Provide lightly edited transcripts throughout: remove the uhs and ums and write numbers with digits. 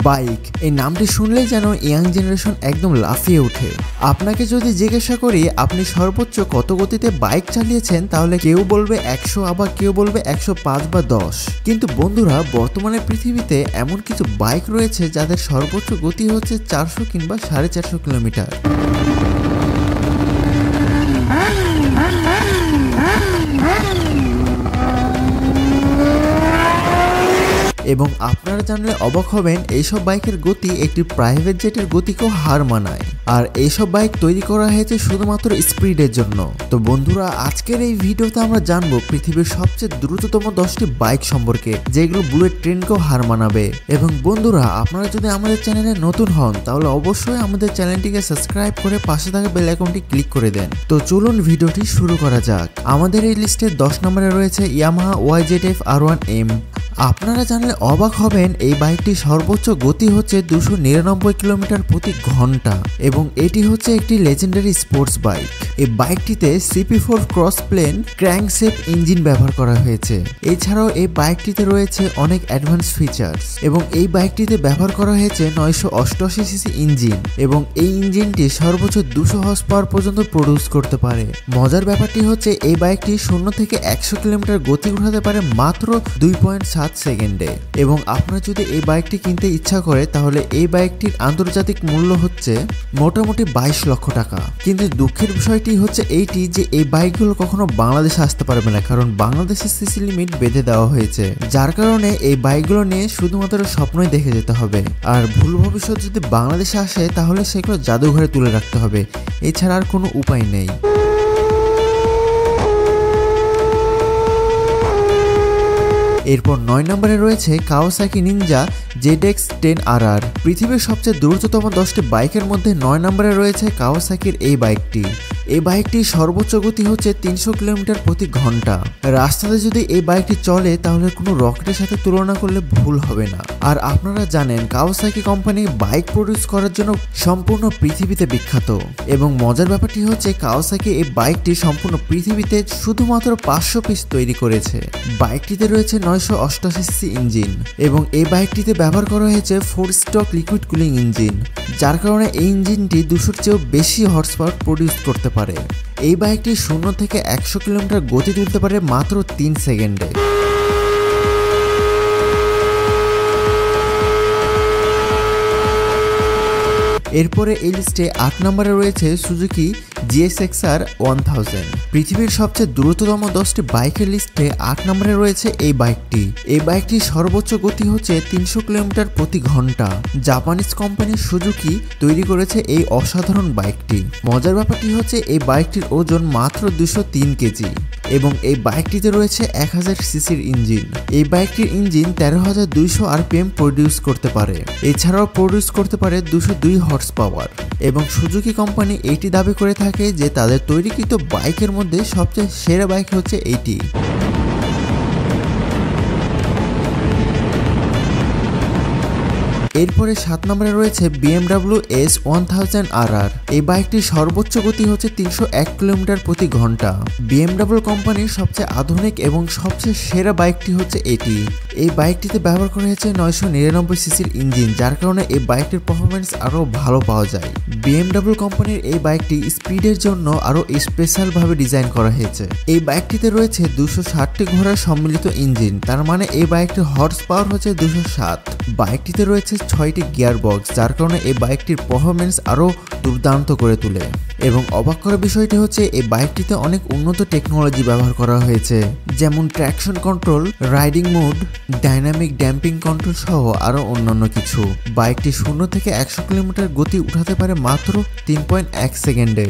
Bike এই নামটি শুনলেই যেন ইয়াং জেনারেশন একদম লাফিয়ে ওঠে। আপনাকে যদি জিজ্ঞাসা করি আপনি সর্বোচ্চ কত গতিতে বাইক চালিয়েছেন, তাহলে কেউ বলবে 100, আবার কেউ বলবে 105 বা 10। কিন্তু বন্ধুরা, বর্তমানে পৃথিবীতে এমন কিছু বাইক রয়েছে যাদের সর্বোচ্চ গতি হচ্ছে 400 কিংবা 450 কিলোমিটার। এবং আপনারা জানলে অবাক হবেন, এইসব বাইকের গতি একটি প্রাইভেট জেটের গতিকেও হার মানায়। আর এইসব বাইক তৈরি করা হয়েছে শুধুমাত্র স্পিডের জন্য। তো বন্ধুরা, আজকের এই ভিডিওতে আমরা জানবো পৃথিবীর সবচেয়ে দ্রুততম 10টি বাইক সম্পর্কে, যেগুলো বুলেট ট্রেনকেও হার মানাবে। এবং বন্ধুরা, আপনারা যদি আমাদের চ্যানেলে নতুন হন তাহলে অবশ্যই আমাদের চ্যানেলটিকে সাবস্ক্রাইব করে পাশে থাকা বেল আইকনটি ক্লিক করে দেন। তো চলুন ভিডিওটি শুরু করা যাক। আমাদের এই লিস্টে 10 নম্বরে রয়েছে ইয়ামাহা YZF R1M। আপনারা জানলে অবাক হবেন, এই বাইকটির সর্বোচ্চ গতি হচ্ছে 299 কিলোমিটার প্রতি ঘন্টা এবং এটি হচ্ছে একটি লেজেন্ডারি স্পোর্টস বাইক। এই বাইকটিতে CP4 ক্রস প্লেন ক্র্যাঙ্কশেপ ইঞ্জিন ব্যবহার করা হয়েছে। এছাড়াও এই বাইকটিতে রয়েছে অনেক অ্যাডভান্স ফিচার্স এবং এই বাইকটিতে ব্যবহার করা হয়েছে 988 সিসি ইঞ্জিন এবং এই ইঞ্জিনটি সর্বোচ্চ 200 হর্স পাওয়ার পর্যন্ত প্রডিউস করতে পারে। মজার ব্যাপারটি হচ্ছে এই বাইকটি 0 থেকে 100 কিলোমিটার গতি উঠাতে পারে মাত্র 2.7 সেকেন্ডে। এবং আপনার যদি এই বাইকটি কিনতে ইচ্ছা করে তাহলে এই বাইকটির আন্তর্জাতিক মূল্য হচ্ছে মোটামুটি 22 লক্ষ টাকা। কিন্তু দুঃখের বিষয়টি হচ্ছে এইটি যে এই বাইকগুলো কখনো বাংলাদেশে আসতে পারবে না, কারণ বাংলাদেশের সিসি লিমিট বেঁধে দেওয়া হয়েছে। যার কারণে এই বাইকগুলো নিয়ে শুধুমাত্র স্বপ্নই দেখে যেতে হবে। আর ভুল ভবিষ্যৎ যদি বাংলাদেশে আসে তাহলে সেগুলো জাদুঘরে তুলে রাখতে হবে, এছাড়া আর কোনো উপায় নেই। এরপর 9 নম্বরে রয়েছে কাওয়াসাকি নিনজা ZX-10RR। পৃথিবীর সবচেয়ে দ্রুততম 10টি বাইকের মধ্যে 9 নম্বরে রয়েছে কাওয়াসাকির এই বাইকটি। এই বাইকটির সর্বোচ্চ গতি হচ্ছে 300 কিলোমিটার প্রতি ঘন্টা। রাস্তাতে যদি এই বাইকটি চলে তাহলে কোনো রকেটের সাথে তুলনা করলে ভুল হবে না। আর আপনারা জানেন কাওয়াসাকি কোম্পানি বাইক প্রডিউস করার জন্য সম্পূর্ণ পৃথিবীতে বিখ্যাত। এবং মজার ব্যাপারটি হচ্ছে কাওয়াসাকি এই বাইকটি সম্পূর্ণ পৃথিবীতে শুধুমাত্র 500 পিস তৈরি করেছে। বাইকটিতে রয়েছে 988 সিসি ইঞ্জিন এবং এই বাইকটিতে ব্যবহার করা হয়েছে 4 স্ট্রোক লিকুইড কুলিং ইঞ্জিন, যার কারণে এই ইঞ্জিনটি 200-র চেয়েও বেশি হর্স পাওয়ার প্রডিউস করতে পারে। এই বাইকটি 0 থেকে 100 কিলোমিটার গতি তুলতে পারে মাত্র 3 সেকেন্ডে। এরপরে এই লিস্টে 8 নম্বরে রয়েছে সুজুকি GSX-R 1000। পৃথিবীর সবচেয়ে দ্রুততম 10টি বাইকের লিস্টে 8 নম্বরে রয়েছে এই বাইকটি। এই বাইকটির সর্বোচ্চ গতি হচ্ছে 300 কিলোমিটার প্রতি ঘন্টা। জাপানিজ কোম্পানি সুজুকি তৈরি করেছে এই অসাধারণ বাইকটি। মজার ব্যাপারটি হচ্ছে এই বাইকটির ওজন মাত্র 203 কেজি এবং এই বাইকটিতে রয়েছে 1000 সিসির ইঞ্জিন। এই বাইকটির ইঞ্জিন 13,200 RPM প্রডিউস করতে পারে। এছাড়াও প্রডিউস করতে পারে 202 হর্স পাওয়ার। এবং সুজুকি কোম্পানি এটি দাবি করে থাকে যে তাদের তৈরিকৃত বাইকের মধ্যে সবচেয়ে সেরা বাইক হচ্ছে এইটি। এরপরে 7 নম্বরে রয়েছে BMW S1000RR। এই বাইকটির সর্বোচ্চ গতি হচ্ছে 301 কিলোমিটার প্রতি ঘন্টা। BMW কোম্পানির সবচেয়ে আধুনিক এবং সবচেয়ে সেরা বাইকটি হচ্ছে এটি। এই বাইকটিতে ব্যবহার করা হয়েছে 999 সিসির ইঞ্জিন, যার কারণে এই বাইকটির পারফরমেন্স আরও ভালো পাওয়া যায়। BMW কোম্পানির এই বাইকটি স্পিডের জন্য আরও স্পেশালভাবে ডিজাইন করা হয়েছে। এই বাইকটিতে রয়েছে 260টি ঘোড়ার সম্মিলিত ইঞ্জিন, তার মানে এই বাইকটির হর্স পাওয়ার হচ্ছে 207। বাইকটিতে রয়েছে 6টি গিয়ার বক্স, যার কারণে এই বাইকটির পারফরমেন্স আরও দুর্দান্ত করে তোলে। এবং অবাক করার বিষয়টি হচ্ছে এই বাইকটিতে অনেক উন্নত টেকনোলজি ব্যবহার করা হয়েছে, যেমন traction control, riding mode, dynamic damping control সহ আরও অন্যান্য কিছু। বাইকটি 0 থেকে 100 কিলোমিটার গতি উঠাতে পারে মাত্র 3.1 সেকেন্ডে।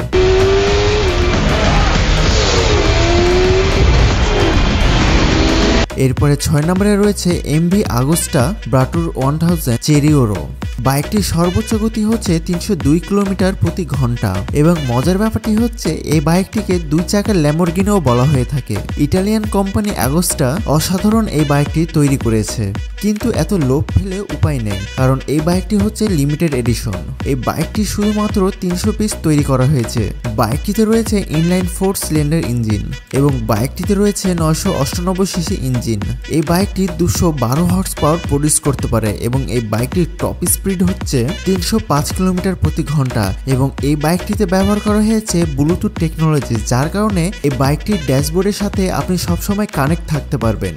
এরপরে 6 নম্বরে রয়েছে MV Agusta Bratur 1000 Chery Oro। বাইকটির সর্বোচ্চ গতি হচ্ছে 302 কিলোমিটার প্রতি ঘন্টা এবং মজার ব্যাপারটি হচ্ছে এই বাইকটিকে 2 চাকার ল্যাম্বরগিনিও বলা হয়ে থাকে। ইটালিয়ান কোম্পানি অ্যাগোস্টা অসাধারণ এই বাইকটি তৈরি করেছে, কিন্তু এত লোভ ফেলে উপায় নেই, কারণ এই বাইকটি হচ্ছে লিমিটেড এডিশন। এই বাইকটি শুধুমাত্র 300 পিস তৈরি করা হয়েছে। বাইকটিতে রয়েছে ইনলাইন 4 সিলিন্ডার ইঞ্জিন এবং বাইকটিতে রয়েছে 998 সিসি ইঞ্জিন। এই বাইকটি 212 হর্স পাওয়ার প্রডিউস করতে পারে এবং এই বাইকটির টপ স্পিড হচ্ছে 305 কিলোমিটার প্রতি ঘন্টা এবং এই বাইকটিতে ব্যবহার করা হয়েছে ব্লুটুথ টেকনোলজি, যার কারণে এই বাইকটির ড্যাশবোর্ডের সাথে আপনি সবসময় কানেক্ট থাকতে পারবেন।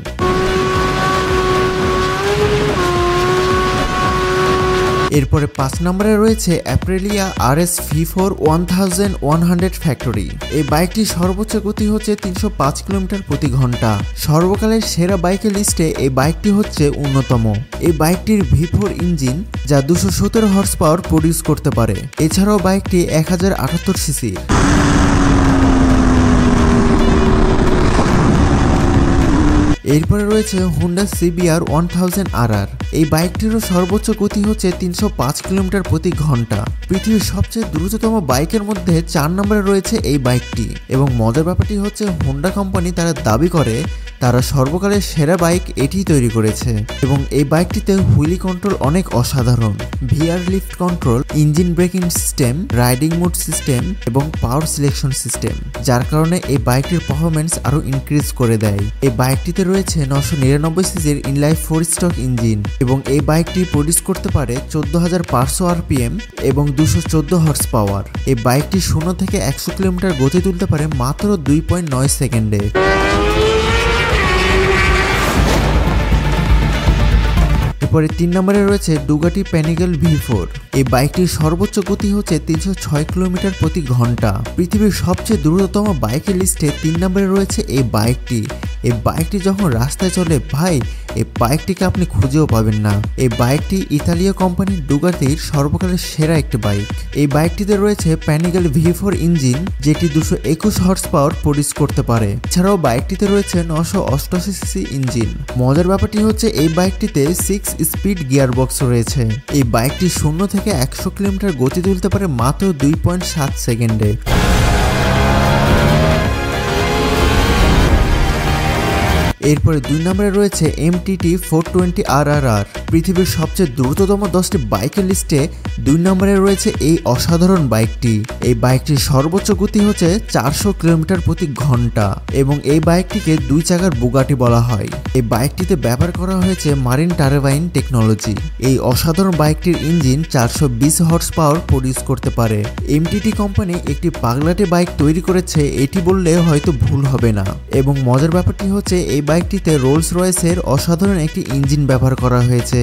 এরপরে 5 নম্বরে রয়েছে অ্যাপ্রিলিয়া RS V4 1100 ফ্যাক্টরি। এই বাইকটির সর্বোচ্চ গতি হচ্ছে 305 কিলোমিটার প্রতি ঘন্টা। সর্বকালের সেরা বাইকের লিস্টে এই বাইকটি হচ্ছে অন্যতম। এই বাইকটির V4 ইঞ্জিন যা 217 হর্স পাওয়ার প্রডিউস করতে পারে। এছাড়াও বাইকটি 1078 সিসি। এরপরে রয়েছে হোন্ডা CBR 1000RR। এই বাইকটিরও সর্বোচ্চ গতি হচ্ছে 305 কিলোমিটার প্রতি ঘন্টা। পৃথিবীর সবচেয়ে দ্রুততম বাইকের মধ্যে 4 নম্বরে রয়েছে এই বাইকটি এবং মজার ব্যাপারটি হচ্ছে হোন্ডা কোম্পানি তারা দাবি করে তারা সর্বকালের সেরা বাইক এটি তৈরি করেছে এবং এই বাইকটিতে হুইলি কন্ট্রোল অনেক অসাধারণ। VR lift control, engine braking system, riding mode system এবং পাওয়ার সিলেকশন সিস্টেম, যার কারণে এই বাইকটির পারফরম্যান্স আরো ইনক্রিজ করে দেয়। এই বাইকটিতে রয়েছে 999 সিসির ইনলাইন 4 স্ট্রোক ইঞ্জিন এবং এই বাইকটি প্রডিউস করতে পারে 14,500 RPM এবং 214 হর্স পাওয়ার। এই বাইকটি 0 থেকে 100 কিলোমিটার গতি তুলতে পারে মাত্র 2.9 সেকেন্ডে। এরপরে 3 নম্বরে রয়েছে ডুগাটি প্যানিগল V4। এই বাইকটির সর্বোচ্চ গতি হচ্ছে 306 কিলোমিটার প্রতি ঘন্টা। পৃথিবীর সবচেয়ে দ্রুততম বাইকের লিস্টে 3 নম্বরে রয়েছে এই বাইকটি। এই বাইকটি যখন রাস্তায় চলে ভাই, এই বাইকটিকে আপনি খুঁজেও পাবেন না। এই বাইকটি ইতালীয় কোম্পানি ডুগাটির সর্বকালের সেরা একটি বাইক। এই বাইকটিতে রয়েছে প্যানিগল V4 ইঞ্জিন যেটি 221 হর্স পাওয়ার প্রডিউস করতে পারে। এছাড়াও বাইকটিতে রয়েছে 988 সিসি ইঞ্জিন। মজার ব্যাপারটি হচ্ছে এই বাইকটিতে 6 স্পিড গিয়ার বক্স রয়েছে। এই বাইকটি 0 থেকে 100 কিলোমিটার গতি তুলতে পারে মাত্র 2.7 সেকেন্ডে। এরপরে 2 নম্বরে রয়েছে MTT 420RRR। পৃথিবীর সবচেয়ে দ্রুততম 10টি বাইকের লিস্টে 2 নম্বরে রয়েছে এই অসাধারণ বাইকটি। এই বাইকটির সর্বোচ্চ গতি হচ্ছে 400 কিলোমিটার প্রতি ঘন্টা এবং এই বাইকটিকে 2 চাকার বুগাটি বলা হয়। এই বাইকটিতে ব্যবহার করা হয়েছে মারিন টারবাইন টেকনোলজি। এই অসাধারণ বাইকটির ইঞ্জিন 420 হর্স পাওয়ার প্রডিউস করতে পারে। MTT কোম্পানি একটি পাগলাটে বাইক তৈরি করেছে এটি বললে হয়তো ভুল হবে না এবং মজার ব্যাপারটি হচ্ছে এই বাইকটিতে রোলস রয়েসের অসাধারণ একটি ইঞ্জিন ব্যবহার করা হয়েছে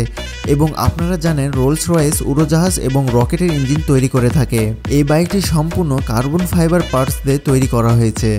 এবং আপনারা জানেন রোলস রয়েস উড়োজাহাজ এবং রকেটের ইঞ্জিন তৈরি করে থাকে। এই বাইকটি সম্পূর্ণ কার্বন ফাইবার পার্টস দিয়ে তৈরি করা হয়েছে।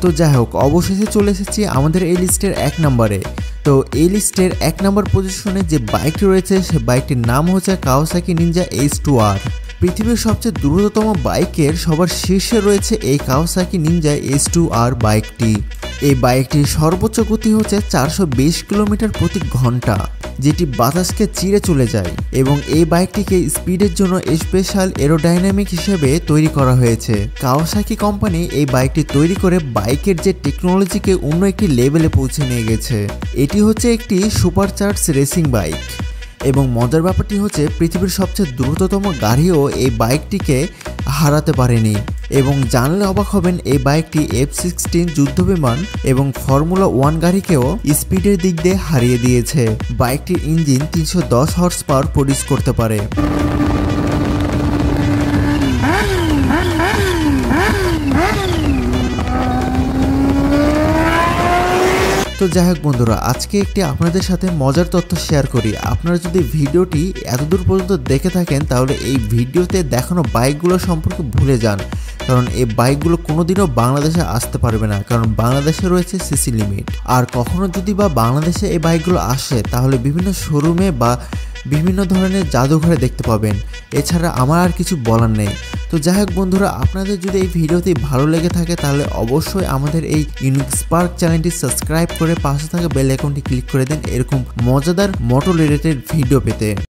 তো যাই হোক, অবশেষে চলে এসেছি আমাদের এই লিস্টের 1 নম্বরে। তো এই লিস্টের 1 নম্বর পজিশনে যে বাইকটি রয়েছে সে বাইকটির নাম হচ্ছে কাওয়াসাকি নিনজা H2R। পৃথিবীর সবচেয়ে দ্রুততম বাইকের সবার শীর্ষে রয়েছে এই কাওয়াসাকি নিনজা H2R বাইকটি। এই বাইকটির সর্বোচ্চ গতি হচ্ছে 420 কিলোমিটার প্রতি ঘন্টা, যেটি বাতাসকে চিরে চলে যায় এবং এই বাইকটিকে স্পিডের জন্য স্পেশাল এরোডাইনামিক হিসেবে তৈরি করা হয়েছে। কাওয়াসাকি কোম্পানি এই বাইকটি তৈরি করে বাইকের যে টেকনোলজিকে অন্য একটি লেভেলে পৌঁছে নিয়ে গেছে। এটি হচ্ছে একটি সুপারচার্জ রেসিং বাইক এবং মজার ব্যাপারটি হচ্ছে পৃথিবীর সবচেয়ে দ্রুততম গাড়িও এই বাইকটিকে হারাতে পারেনি এবং জানলে অবাক হবেন এই বাইকটি F-16 যুদ্ধবিমান এবং ফর্মুলা 1 গাড়িকেও স্পিডের দিক দিয়ে হারিয়ে দিয়েছে। বাইকটির ইঞ্জিন 310 হর্স পাওয়ার প্রডিউস করতে পারে। তো যাই হোক বন্ধুরা, আজকে একটি আপনাদের সাথে মজার তথ্য শেয়ার করি। আপনারা যদি ভিডিওটি এতদূর পর্যন্ত দেখে থাকেন তাহলে এই ভিডিওতে দেখানো বাইকগুলো সম্পর্কে ভুলে যান, কারণ এই বাইকগুলো কোনোদিনও বাংলাদেশে আসতে পারবে না, কারণ বাংলাদেশে রয়েছে সিসি লিমিট। আর কখনো যদি বা বাংলাদেশে এই বাইকগুলো আসে তাহলে বিভিন্ন শোরুমে বা বিভিন্ন ধরনের জাদুঘরে দেখতে পাবেন। এছাড়া আমার আর কিছু বলার নেই। তো তো যাই হোক বন্ধুরা, আপনাদের যদি এই ভিডিওটি ভালো লেগে থাকে তাহলে অবশ্যই আমাদের এই ইউনিক স্পার্ক চ্যানেলটি সাবস্ক্রাইব করে পাশে থাকা বেল আইকনটি ক্লিক করে দিন এরকম মজাদার মোটর রিলেটেড ভিডিও পেতে।